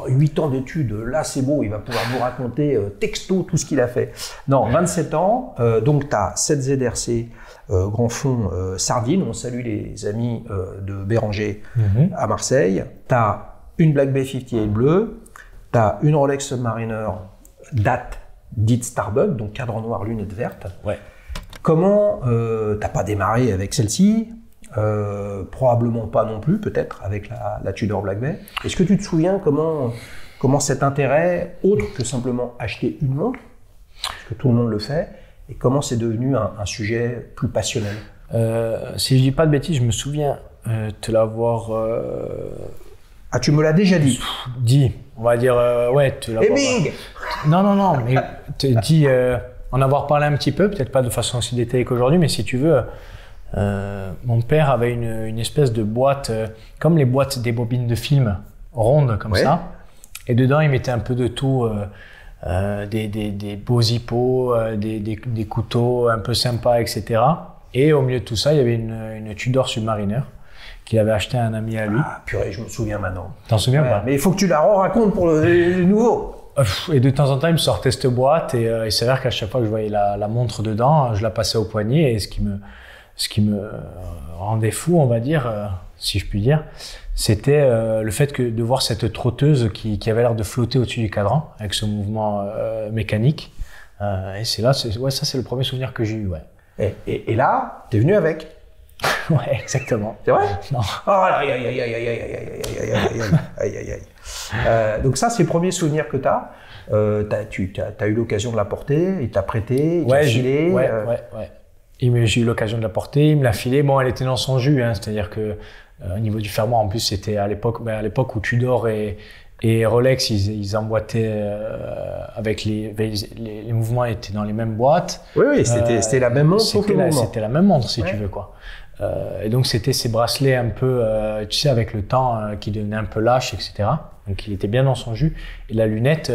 8 ans d'études, là c'est beau, il va pouvoir nous raconter texto tout ce qu'il a fait. Non, 27 ans, donc tu as 7 ZRC grand fond Sardine, on salue les amis de Béranger à Marseille. Tu as une Black Bay 58 bleue, tu as une Rolex Submariner date dite Starbuck, donc cadre noir, lunettes vertes. Ouais. Comment t'as pas démarré avec celle-ci? Probablement pas non plus, peut-être, avec la Tudor Black Bay. Est-ce que tu te souviens comment cet intérêt, autre que simplement acheter une montre, parce que tout le monde le fait, et comment c'est devenu un sujet plus passionnel? Si je dis pas de bêtises, je me souviens te l'avoir... Ah, tu me l'as déjà dit? Dit, on va dire, ouais, te l'avoir... Et bing! Non, mais te dit... en avoir parlé un petit peu, peut-être pas de façon aussi détaillée qu'aujourd'hui, mais si tu veux... mon père avait une espèce de boîte, comme les boîtes des bobines de film, rondes comme ça. Et dedans, il mettait un peu de tout, des beaux hippos, des couteaux un peu sympas, etc. Et au milieu de tout ça, il y avait une Tudor Submariner qu'il avait acheté à un ami à lui. Ah purée, je me souviens maintenant. T'en souviens pas? Mais il faut que tu la racontes pour le nouveau. Et de temps en temps, il me sortait cette boîte et il s'avère qu'à chaque fois que je voyais la montre dedans, je la passais au poignet et ce qui me rendait fou, on va dire, si je puis dire, c'était le fait de voir cette trotteuse qui avait l'air de flotter au-dessus du cadran avec ce mouvement mécanique. Et c'est là, ça c'est le premier souvenir que j'ai eu, ouais. Et là, t'es venu avec? Ouais, exactement. C'est vrai? Non. Oh, aïe. Donc ça, c'est le premier souvenir que t'as. T'as eu l'occasion de la porter, il t'a prêté, il t'a filé. Ouais. J'ai eu l'occasion de la porter, il me l'a filé. Bon, elle était dans son jus, hein, c'est-à-dire que au niveau du fermoir, en plus, c'était à l'époque où Tudor et Et Rolex, ils emboîtaient avec les mouvements étaient dans les mêmes boîtes. Oui, c'était la même montre sauf le mouvement. C'était la même montre, si tu veux, quoi. Et donc, c'était ces bracelets un peu, tu sais, avec le temps, qui devenaient un peu lâches, etc. Donc, il était bien dans son jus. Et la lunette,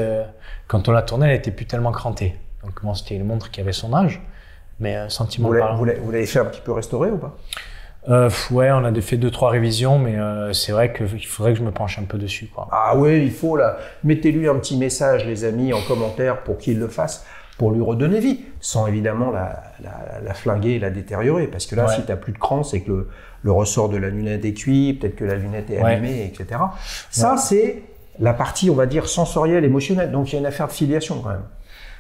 quand on la tournait, elle était plus tellement crantée. Donc, bon, c'était une montre qui avait son âge, mais sentiment parlant. Vous l'avez fait un petit peu restaurer ou pas? Ouais, on a fait 2-3 révisions, mais c'est vrai qu'il faudrait que je me penche un peu dessus, quoi. Ah oui, il faut là. Mettez-lui un petit message, les amis, en commentaire pour qu'il le fasse, pour lui redonner vie, sans évidemment la flinguer et la détériorer. Parce que là, si tu n'as plus de cran, c'est que le ressort de la lunette est cuit, peut-être que la lunette est abîmée, etc. Ça, c'est la partie, on va dire, sensorielle, émotionnelle. Donc, il y a une affaire de filiation quand même.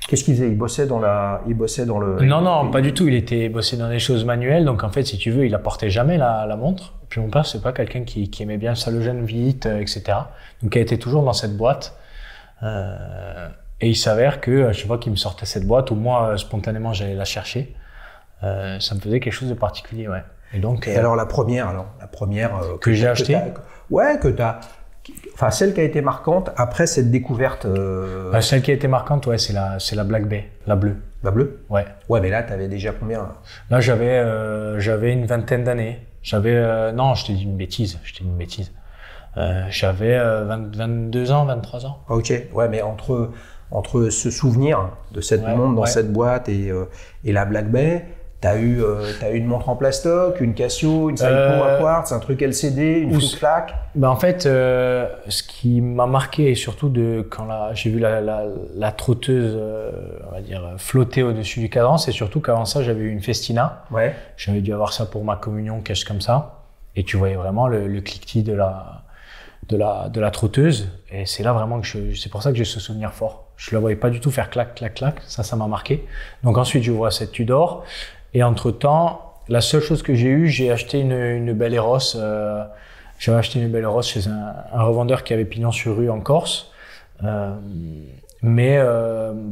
Qu'est-ce qu'il faisait? Il bossait dans le... Non, pas du tout. Il bossé dans des choses manuelles. Donc, en fait, si tu veux, il apportait jamais la montre. Puis mon père, c'est pas quelqu'un qui aimait bien s'halogène vite, etc. Donc, il était toujours dans cette boîte. Et il s'avère que à chaque fois qu'il me sortait cette boîte, ou moi, spontanément, j'allais la chercher. Ça me faisait quelque chose de particulier, ouais. Et donc. Et alors, la première que j'ai achetée. Enfin, celle qui a été marquante après cette découverte. Celle qui a été marquante, ouais, c'est la Black Bay, la bleue. La bleue? Ouais. Ouais, mais là, t'avais déjà combien là? Là, j'avais une vingtaine d'années. Non, je t'ai dit une bêtise. J'avais 22 ans, 23 ans. Ok. Ouais, mais entre ce souvenir de cette montre dans cette boîte et la Black Bay, t'as eu une montre en plastoc, une Casio, une Seiko à quartz, un truc LCD, une flic-flac. En fait, ce qui m'a marqué, et surtout quand j'ai vu la trotteuse, on va dire, flotter au-dessus du cadran, c'est surtout qu'avant ça, j'avais eu une Festina. Ouais. J'avais dû avoir ça pour ma communion, quelque chose comme ça. Et tu voyais vraiment le cliquetis de la trotteuse. Et c'est là vraiment c'est pour ça que j'ai ce souvenir fort. Je la voyais pas du tout faire clac, clac, clac. Ça m'a marqué. Donc ensuite, je vois cette Tudor. Et entre-temps, la seule chose que j'ai acheté une Belle Eros. J'avais acheté une Belle Eros chez un revendeur qui avait pignon sur rue en Corse. Mais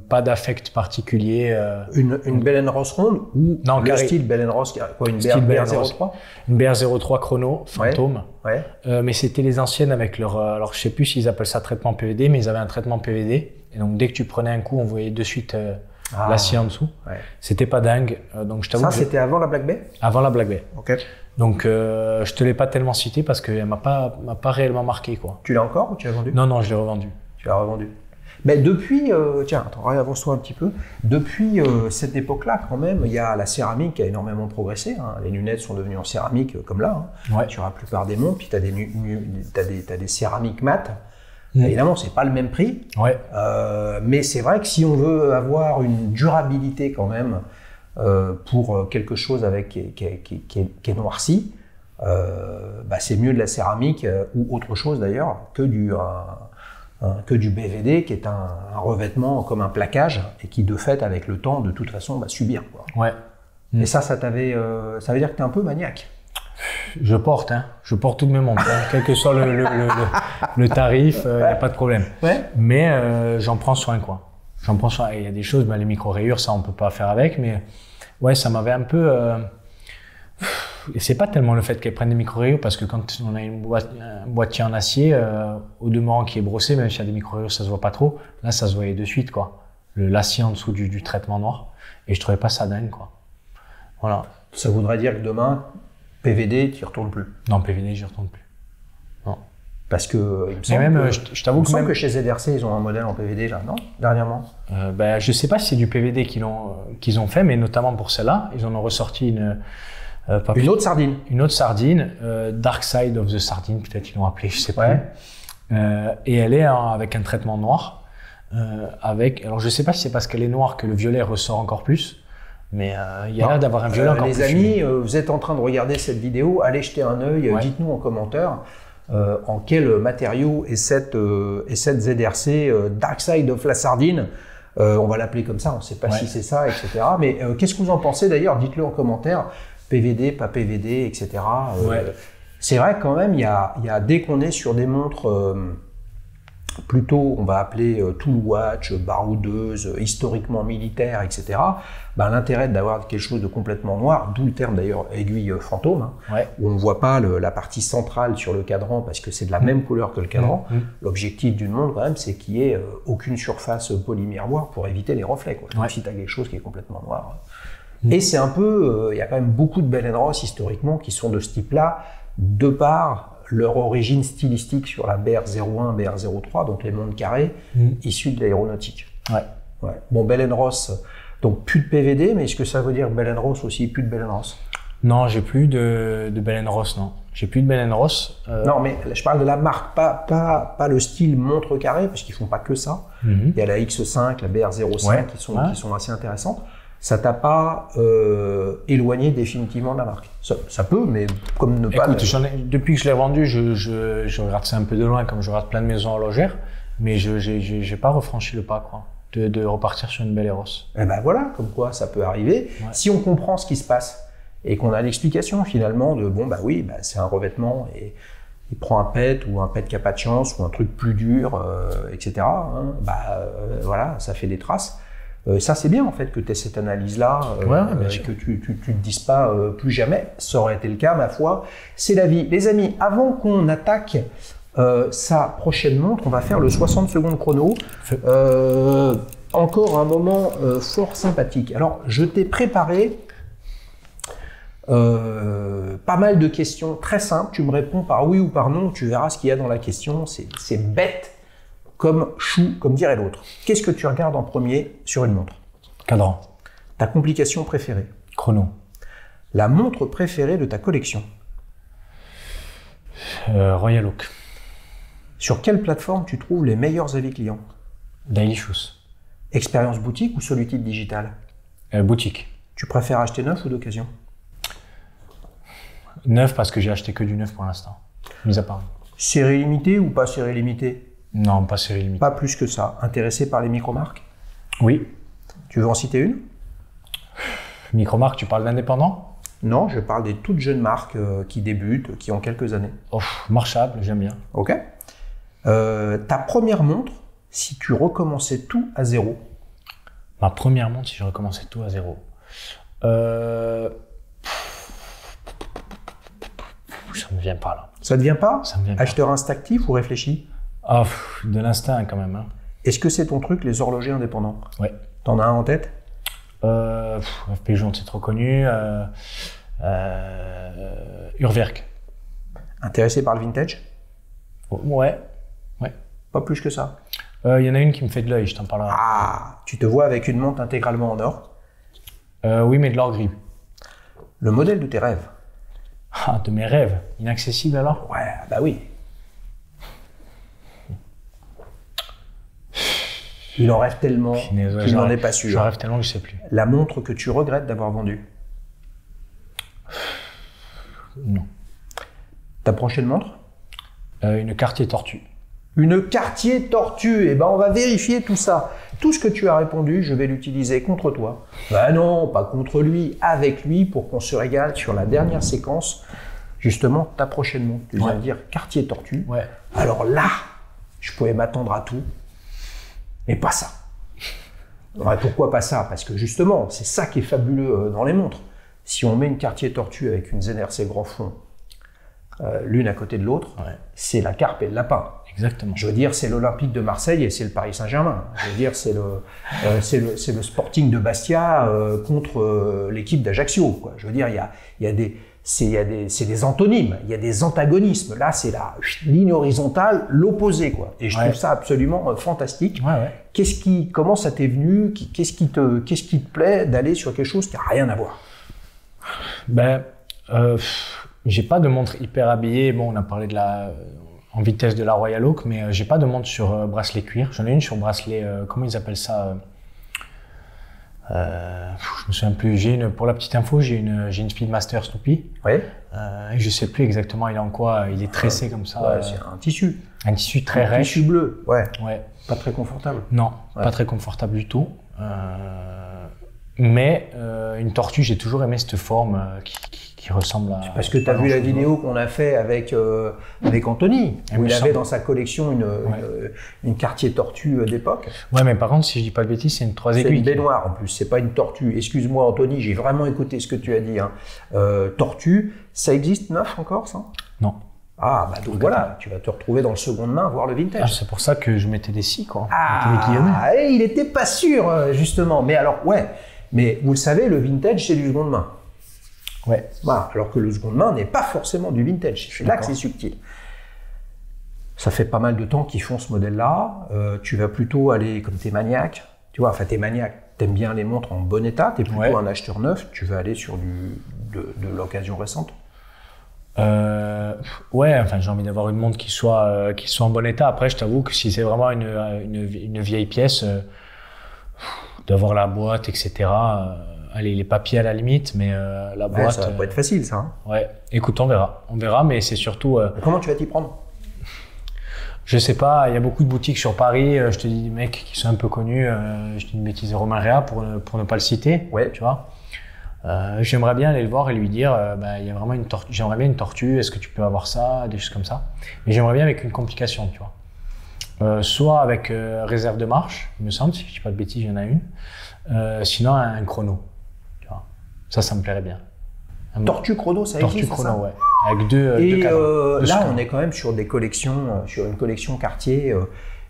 pas d'affect particulier. Une Bell & Ross ronde ou le style Bell & Ross, quoi, une BR03? Une BR03 chrono, fantôme. Ouais. Mais c'était les anciennes avec leur... Alors je sais plus s'ils appellent ça traitement PVD, mais ils avaient un traitement PVD. Et donc dès que tu prenais un coup, on voyait de suite l'acier en dessous. Ouais. C'était pas dingue. Donc je t'avoue. Ça, c'était avant la Black Bay? Avant la Black Bay. Ok. Donc je te l'ai pas tellement cité parce qu'elle m'a pas réellement marqué, quoi. Tu l'as encore ou tu l'as vendu? Non, je l'ai revendu. Tu l'as revendu. Mais depuis, tiens, attends, avance-toi un petit peu. Depuis cette époque-là, quand même, il y a la céramique qui a énormément progressé. Hein. Les lunettes sont devenues en céramique comme là, sur la plupart des montres. Puis tu as des céramiques mat. Évidemment, c'est pas le même prix. Ouais. Mais c'est vrai que si on veut avoir une durabilité quand même pour quelque chose qui est noirci, c'est mieux de la céramique ou autre chose d'ailleurs que du BVD, qui est un revêtement comme un plaquage et qui, de fait, avec le temps, de toute façon, va subir, quoi. Ouais. Et ça veut dire que tu es un peu maniaque. Je porte toutes mes montres, quel que soit le tarif, il n'y a pas de problème. Ouais. Mais j'en prends soin, quoi. J'en prends soin. Il y a des choses, les micro-rayures, ça, on peut pas faire avec, mais ouais, ça m'avait un peu... Et c'est pas tellement le fait qu'elle prenne des micro-rayures, parce que quand on a un boîtier en acier, au demeurant qui est brossé, même s'il y a des micro-rayures, ça se voit pas trop. Là, ça se voyait de suite, quoi. L'acier en dessous du traitement noir. Et je trouvais pas ça dingue, quoi. Voilà. Ça voudrait dire que demain, PVD, tu n'y retournes plus? Non, PVD, j'y retourne plus. Non. Parce que, il me semble je t'avoue que chez ZRC, ils ont un modèle en PVD, là, non? Dernièrement? Je sais pas si c'est du PVD qu'ils ont fait, mais notamment pour celle-là, ils en ont ressorti une autre sardine. Une autre sardine, Dark Side of the Sardine, peut-être ils l'ont appelé, je sais pas. Et elle est avec un traitement noir. Alors je sais pas si c'est parce qu'elle est noire que le violet ressort encore plus, mais il y a l'air d'avoir un violet encore plus. Les amis, vous êtes en train de regarder cette vidéo, allez jeter un œil, dites-nous en commentaire en quel matériau est cette ZRC Dark Side of la Sardine. On va l'appeler comme ça, on ne sait pas si c'est ça, etc. Mais qu'est-ce que vous en pensez d'ailleurs? Dites-le en commentaire. PVD, pas PVD, etc. C'est vrai que quand même, dès qu'on est sur des montres plutôt, on va appeler tool watch, baroudeuse, historiquement militaire, etc., ben, l'intérêt d'avoir quelque chose de complètement noir, d'où le terme d'ailleurs aiguille fantôme, hein, Ouais. où on ne voit pas la partie centrale sur le cadran parce que c'est de la même couleur que le cadran. L'objectif d'une montre, quand même, c'est qu'il n'y ait aucune surface polymiroir pour éviter les reflets, quoi. Donc, si tu as quelque chose qui est complètement noir. Et c'est un peu, il y a quand même beaucoup de Bell & Ross historiquement qui sont de ce type-là, de par leur origine stylistique sur la BR01, BR03, donc les montres carrées, issues de l'aéronautique. Ouais. Ouais. Bon, Bell & Ross, donc plus de PVD, mais est-ce que ça veut dire Bell & Ross aussi, plus de Bell & Ross? Non, j'ai plus de Bell & Ross, non. J'ai plus de Bell & Ross. Non, mais je parle de la marque, pas le style montre carré, parce qu'ils font pas que ça. Il y a la X5, la BR05 Ouais. qui sont assez intéressantes. Ça t'a pas éloigné définitivement de la marque? Ça peut, mais comme ne pas... Écoute, depuis que je l'ai vendu, je regarde ça un peu de loin, comme je regarde plein de maisons horlogères, mais j'ai pas refranchi le pas, quoi, de repartir sur une Bell & Ross. Et ben voilà, comme quoi ça peut arriver. Ouais. Si on comprend ce qui se passe et qu'on a l'explication finalement de bon, bah oui, bah, c'est un revêtement et il prend un PET ou un PET qui n'a pas de chance ou un truc plus dur, etc. Hein, voilà, ça fait des traces. Ça, c'est bien en fait que tu aies cette analyse-là, que tu te dises pas plus jamais. Ça aurait été le cas, ma foi. C'est la vie. Les amis, avant qu'on attaque sa prochaine montre, on va faire le 60 secondes chrono. Encore un moment fort sympathique. Alors, je t'ai préparé pas mal de questions très simples. Tu me réponds par oui ou par non. Tu verras ce qu'il y a dans la question. C'est bête comme chou, comme dirait l'autre. Qu'est-ce que tu regardes en premier sur une montre? Cadran. Ta complication préférée? Chrono. La montre préférée de ta collection? Royal Oak. Sur quelle plateforme tu trouves les meilleurs avis clients? Daily Shoes. Expérience boutique ou solitude digitale? Boutique. Tu préfères acheter neuf ou d'occasion? Neuf, parce que j'ai acheté que du neuf pour l'instant, mis à part. Série limitée ou pas série limitée? Non, pas série limitée. Pas plus que ça. Intéressé par les micro-marques? Oui. Tu veux en citer une? Micro-marque, tu parles d'indépendants? Non, je parle des toutes jeunes marques qui débutent, qui ont quelques années. Oh, Marchable, j'aime bien. Ok. Ta première montre, si tu recommençais tout à zéro? Ma première montre, si je recommençais tout à zéro. Ça me vient pas là. Ça te vient pas? Ça me vient pas. Acheteur instinctif ou réfléchi? Ah, de l'instinct quand même. Hein. Est-ce que c'est ton truc, les horlogers indépendants? Ouais. T'en as un en tête? FP Jones, c'est trop connu. Urwerk. Intéressé par le vintage? Ouais. Pas plus que ça. Il y en a une qui me fait de l'œil, je t'en parlerai. Ah, tu te vois avec une montre intégralement en or? Oui, mais de l'or gris. Le modèle de tes rêves? Ah, de mes rêves. Inaccessible alors? Ouais, bah oui. Il en rêve tellement qu'il n'en est pas sûr. Je rêve tellement que je sais plus. La montre que tu regrettes d'avoir vendue? Non. Ta prochaine montre? Une Cartier Tortue. Une Cartier Tortue. Eh ben, on va vérifier tout ça. Tout ce que tu as répondu, je vais l'utiliser contre toi. Ben non, pas contre lui, avec lui, pour qu'on se régale sur la dernière séquence. Justement, ta prochaine montre. Tu viens de dire Cartier Tortue. Ouais. Alors là, je pouvais m'attendre à tout, mais pas ça. Ouais, pourquoi pas ça? Parce que justement, c'est ça qui est fabuleux dans les montres. Si on met une Cartier Tortue avec une ZRC grand fond, l'une à côté de l'autre, c'est la carpe et le lapin. Exactement. Je veux dire, c'est l'Olympique de Marseille et c'est le Paris Saint-Germain. Je veux dire, c'est le Sporting de Bastia contre l'équipe d'Ajaccio, quoi. Je veux dire, c'est des antonymes, il y a des antagonismes. Là, c'est la ligne horizontale, l'opposé, quoi. Et je trouve ça absolument fantastique. Comment ça t'est venu? Qu'est-ce qui te plaît d'aller sur quelque chose qui n'a rien à voir? Ben, j'ai pas de montre hyper habillée. Bon, on a parlé en vitesse de la Royal Oak, mais j'ai pas de montre sur bracelet cuir. J'en ai une sur bracelet, comment ils appellent ça? Je me souviens plus. Pour la petite info, j'ai une Speedmaster Snoopy. Oui. Je sais plus exactement il est en quoi. Il est tressé comme ça. Ouais, c'est un tissu. Un tissu très rêche. Un tissu bleu. Ouais. Pas très confortable. Non, pas très confortable du tout. Mais une tortue, j'ai toujours aimé cette forme qui ressemble à... Parce que tu as vu la vidéo qu'on a fait avec Anthony, où il avait dans sa collection une Cartier tortue d'époque. Ouais, mais par contre, si je dis pas de bêtises, c'est une 3 aiguilles. C'est une baignoire en plus, c'est pas une tortue. Excuse-moi Anthony, j'ai vraiment écouté ce que tu as dit. Hein. Tortue, ça existe neuf encore ça? Non. Ah, bah donc voilà, tu vas te retrouver dans le seconde main, voir le vintage. Ah, c'est pour ça que je mettais des scies, quoi. Ah, et il n'était pas sûr, justement. Mais alors, ouais, mais vous le savez, le vintage, c'est du seconde main. Ouais. Voilà, alors que le seconde main n'est pas forcément du vintage. C'est là que c'est subtil. Ça fait pas mal de temps qu'ils font ce modèle-là. Tu vas plutôt aller, comme t'es maniaque, tu vois, enfin t'es maniaque, t'aimes bien les montres en bon état, t'es plutôt un acheteur neuf, tu vas aller sur de l'occasion récente. Ouais, enfin j'ai envie d'avoir une montre qui soit en bon état. Après, je t'avoue que si c'est vraiment une vieille pièce, d'avoir la boîte, etc. Allez, les papiers à la limite, mais la boîte. Ça va pas être facile, ça. Hein. Ouais, écoute, on verra, mais c'est surtout. Comment tu vas t'y prendre? Je sais pas, il y a beaucoup de boutiques sur Paris. Je te dis des mecs qui sont un peu connus. Je dis une bêtise, Romain Réa pour ne pas le citer. Ouais, tu vois. J'aimerais bien aller le voir et lui dire il y a vraiment j'aimerais bien une tortue, est-ce que tu peux avoir ça, des choses comme ça, mais j'aimerais bien avec une complication, tu vois, soit avec réserve de marche, il me semble, si je dis pas de bêtises, il y en a une, sinon un chrono, tu vois. Ça me plairait bien. Tortue chrono, ça tortue existe, chrono, ça ouais, avec deux cadres, là on est quand même sur des collections, sur une collection Cartier,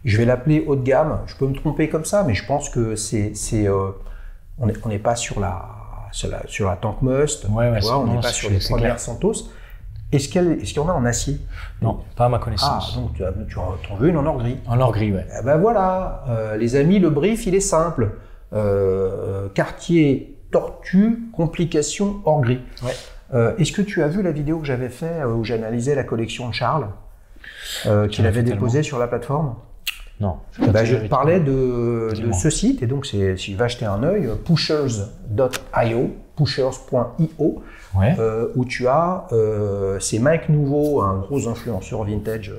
je vais l'appeler haut de gamme, je peux me tromper comme ça, mais je pense que on n'est pas sur la Tank Must, ouais, tu vois, on n'est pas sur les premières Santos. Est-ce qu'il y en a en acier? Non, pas à ma connaissance. Ah, donc tu en veux une en or gris? En or gris, ouais. Eh ben voilà, les amis, le brief, il est simple. Cartier tortue, complication or gris. Ouais. Est-ce que tu as vu la vidéo que j'avais fait où j'analysais la collection de Charles, qu'il avait déposée sur la plateforme? Non. Je parlais de ce site, et donc si va jeter un œil, pushers.io, pushers.io, ouais. Où tu as, c'est Mike Nouveau, un gros influenceur vintage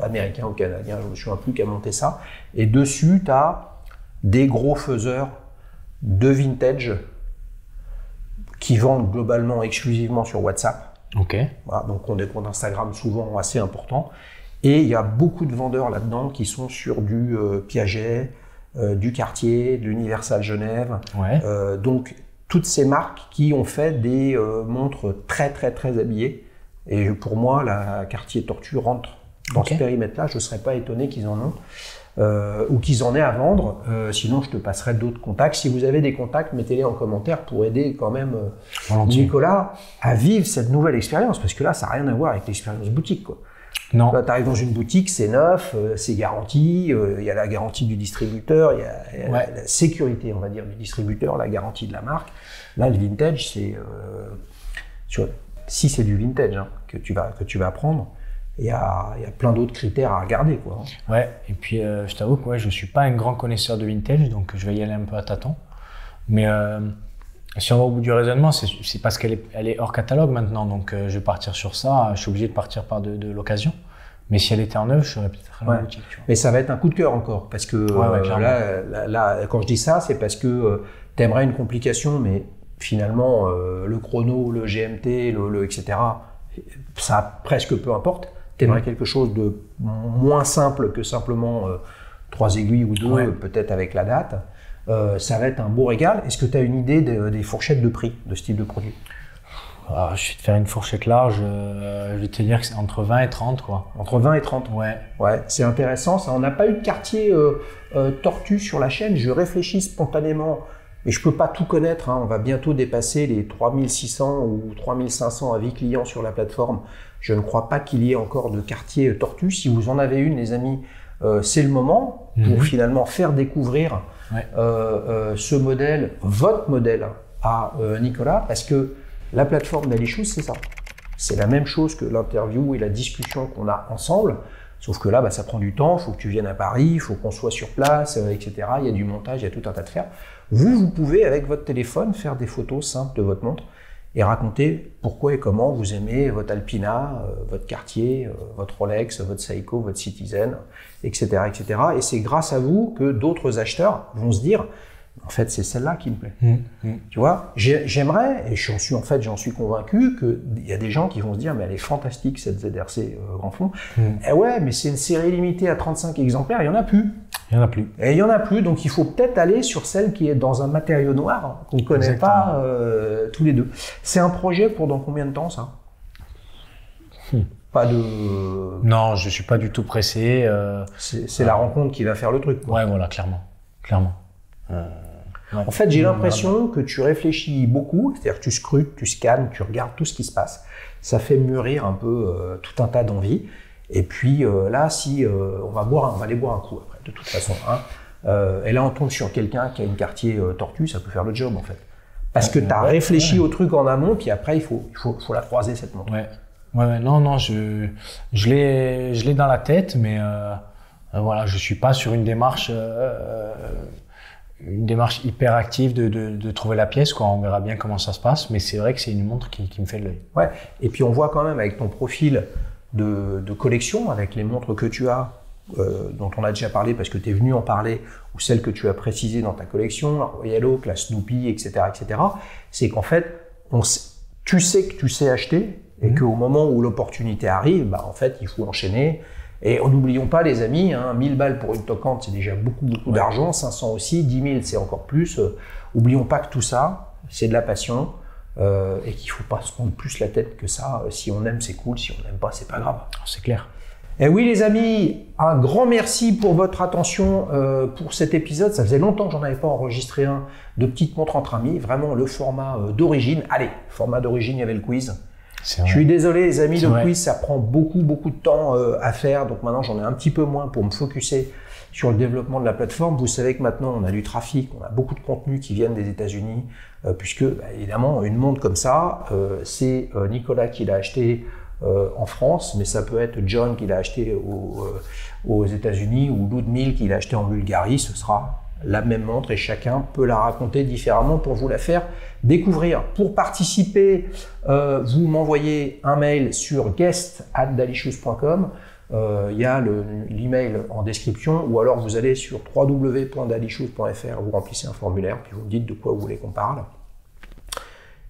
américain ou canadien, je ne me souviens plus, qui a monté ça, et dessus tu as des gros faiseurs de vintage qui vendent globalement exclusivement sur WhatsApp. Ok. Voilà, donc on a des comptes Instagram souvent assez importants. Et il y a beaucoup de vendeurs là-dedans qui sont sur du Piaget, du Cartier, de l'Universal Genève. Ouais. Donc toutes ces marques qui ont fait des montres très très très habillées. Et pour moi, la Cartier Tortue rentre dans ce périmètre-là. Je ne serais pas étonné qu'ils en ont. Ou qu'ils en aient à vendre, sinon je te passerai d'autres contacts. Si vous avez des contacts, mettez-les en commentaire pour aider quand même Nicolas à vivre cette nouvelle expérience, parce que là ça n'a rien à voir avec l'expérience boutique, quoi. Non. Tu arrives dans une boutique, c'est neuf, c'est garanti, il y a la garantie du distributeur, il y a la sécurité, on va dire, du distributeur, la garantie de la marque. Là, le vintage, c'est si c'est du vintage que tu vas prendre, il y a plein d'autres critères à regarder, quoi. Ouais, et puis je t'avoue que je suis pas un grand connaisseur de vintage, donc je vais y aller un peu à tâtons. Mais si on va au bout du raisonnement, c'est parce qu'elle est hors catalogue maintenant, donc je vais partir sur ça. Je suis obligé de partir par de l'occasion. Mais si elle était en neuve, je serais peut-être à la boutique. Tu vois. Mais ça va être un coup de cœur encore, parce que là, quand je dis ça, c'est parce que tu aimerais une complication, mais finalement, le chrono, le GMT, etc., ça presque peu importe. Tu aimerais quelque chose de moins simple que simplement 3 aiguilles ou 2, peut-être avec la date. Ça va être un beau régal. Est-ce que tu as une idée des fourchettes de prix de ce type de produit? Alors, je vais te faire une fourchette large. Je vais te dire que c'est entre 20 et 30, quoi. Entre 20 et 30? Ouais, c'est intéressant. Ça, on n'a pas eu de Cartier tortue sur la chaîne. Je réfléchis spontanément, mais je peux pas tout connaître. On va bientôt dépasser les 3600 ou 3500 avis clients sur la plateforme. Je ne crois pas qu'il y ait encore de Cartier tortue. Si vous en avez une, les amis, c'est le moment pour finalement faire découvrir ce modèle, votre modèle, à Nicolas, parce que la plateforme d'Ali-Shoes, c'est ça. C'est la même chose que l'interview et la discussion qu'on a ensemble, sauf que là, ça prend du temps, il faut que tu viennes à Paris, il faut qu'on soit sur place, etc. Il y a du montage, il y a tout un tas de faire. Vous pouvez, avec votre téléphone, faire des photos simples de votre montre et raconter pourquoi et comment vous aimez votre Alpina, votre Cartier, votre Rolex, votre Seiko, votre Citizen, etc., etc. Et c'est grâce à vous que d'autres acheteurs vont se dire En fait, c'est celle-là qui me plaît. Tu vois, j'aimerais, et j'en suis convaincu, qu'il y a des gens qui vont se dire, mais elle est fantastique cette ZRC Grand Fond. Eh ouais, mais c'est une série limitée à 35 exemplaires, il n'y en a plus. Il n'y en a plus. Et il n'y en a plus, donc il faut peut-être aller sur celle qui est dans un matériau noir, qu'on ne connaît pas tous les deux. C'est un projet pour dans combien de temps, ça? Pas de... Non, je ne suis pas du tout pressé. C'est la rencontre qui va faire le truc, quoi. Ouais, voilà, clairement. Ouais. En fait, j'ai l'impression que tu réfléchis beaucoup, c'est-à-dire que tu scrutes, tu scannes, tu regardes tout ce qui se passe. Ça fait mûrir un peu tout un tas d'envies. Et puis là, on va aller boire un coup après, de toute façon. Hein. Et là, on tombe sur quelqu'un qui a une quartier tortue, ça peut faire le job en fait. Parce que tu as réfléchi au truc en amont, puis après, il faut la croiser cette montre. Ouais, non, je l'ai dans la tête, mais voilà, je suis pas sur une démarche hyper active de trouver la pièce, quoi. On verra bien comment ça se passe, mais c'est vrai que c'est une montre qui me fait de l'œil. Ouais, et puis on voit quand même avec ton profil de collection, avec les montres que tu as, dont on a déjà parlé parce que tu es venu en parler, ou celles que tu as précisées dans ta collection, la Royal Oak, la Snoopy, etc., c'est qu'en fait, tu sais que tu sais acheter, et qu'au moment où l'opportunité arrive, bah, en fait, il faut enchaîner. Et n'oublions pas, les amis, 1000 balles pour une toquante, c'est déjà beaucoup d'argent, 500 aussi, 10 000, c'est encore plus. Oublions pas que tout ça, c'est de la passion, et qu'il faut pas se prendre plus la tête que ça. Si on aime, c'est cool, si on n'aime pas, c'est pas grave. C'est clair. Et oui, les amis, un grand merci pour votre attention pour cet épisode. Ça faisait longtemps que j'en avais pas enregistré un de petites montres entre amis, vraiment le format d'origine. Allez, format d'origine, il y avait le quiz. Je suis désolé les amis, le quiz ça prend beaucoup de temps à faire, donc maintenant j'en ai un petit peu moins pour me focuser sur le développement de la plateforme. Vous savez que maintenant on a du trafic, on a beaucoup de contenus qui viennent des États-Unis, puisque évidemment une montre comme ça, c'est Nicolas qui l'a acheté en France, mais ça peut être John qui l'a acheté aux États-Unis ou Ludmil qui l'a acheté en Bulgarie. Ce sera la même montre et chacun peut la raconter différemment pour vous la faire découvrir. Pour participer, vous m'envoyez un mail sur guest@dalishoes.com. Il y a l'email en description, ou alors vous allez sur www.dalishoes.fr, vous remplissez un formulaire, puis vous me dites de quoi vous voulez qu'on parle.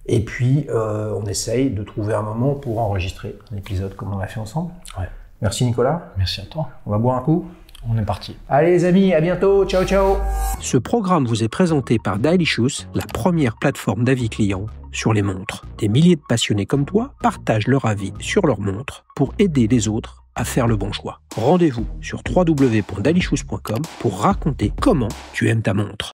Et puis, on essaye de trouver un moment pour enregistrer un épisode comme on l'a fait ensemble. Ouais. Merci Nicolas. Merci à toi. On va boire un coup. On est parti. Allez les amis, à bientôt. Ciao, ciao. Ce programme vous est présenté par Daily Shoes, la première plateforme d'avis clients sur les montres. Des milliers de passionnés comme toi partagent leur avis sur leurs montres pour aider les autres à faire le bon choix. Rendez-vous sur www.dalishoes.com pour raconter comment tu aimes ta montre.